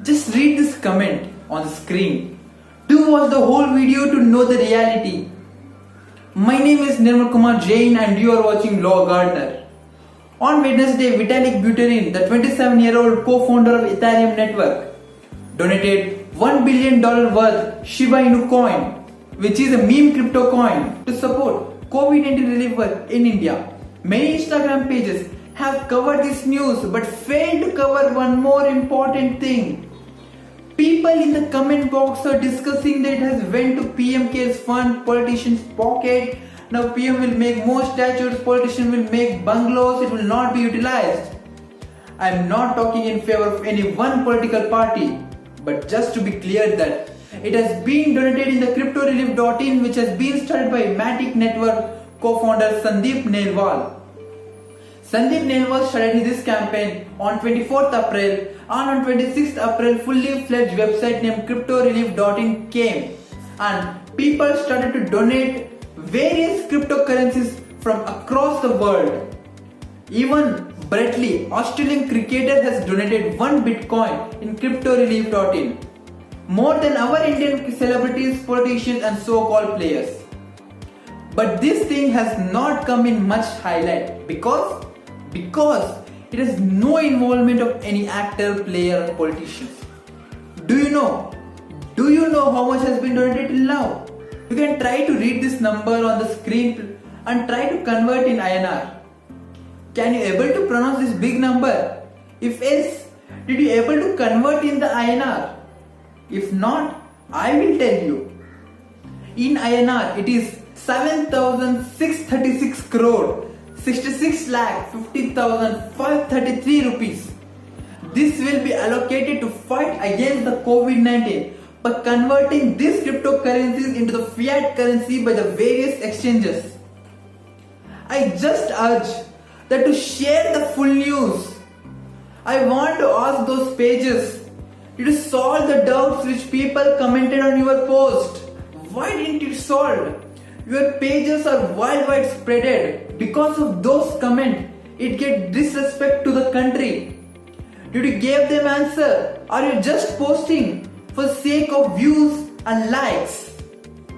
Just read this comment on the screen. Do watch the whole video to know the reality. My name is Nirmal Kumar Jain and you are watching Law Gardener. On Wednesday, Vitalik Buterin, the 27-year-old co-founder of Ethereum network, donated $1 billion worth Shiba Inu coin, which is a meme crypto coin, to support COVID-19 relief work in India. Many Instagram pages have covered this news but failed to cover one more important thing. People in the comment box are discussing that it has went to PM Cares Fund, politicians' pocket. Now PM will make more statues, politicians will make bungalows, it will not be utilized. I am not talking in favor of any one political party, but just to be clear that it has been donated in the cryptorelief.in, which has been started by Matic Network co-founder Sandeep Nailwal. Sandeep Nailwal started this campaign on 24th April, and on 26th April fully fledged website named cryptorelief.in came and people started to donate various cryptocurrencies from across the world. Even Brett Lee, Australian cricketer, has donated 1 Bitcoin in cryptorelief.in. More than our Indian celebrities, politicians and so-called players. But this thing has not come in much highlight because it has no involvement of any actor, player or politicians. Do you know how much has been donated till now? You can try to read this number on the screen and try to convert in INR. Can you able to pronounce this big number? If yes, did you able to convert in the INR? If not, I will tell you. In INR, it is 7,636 crore 66 lakh 50,533 rupees. This will be allocated to fight against the COVID-19 by converting these cryptocurrencies into the fiat currency by the various exchanges. I just urge that to share the full news. I want to ask those pages to solve the doubts which people commented on your post. Why didn't you solve? Your pages are worldwide spreaded. Because of those comments, it get disrespect to the country. Did you give them answer? Are you just posting for sake of views and likes?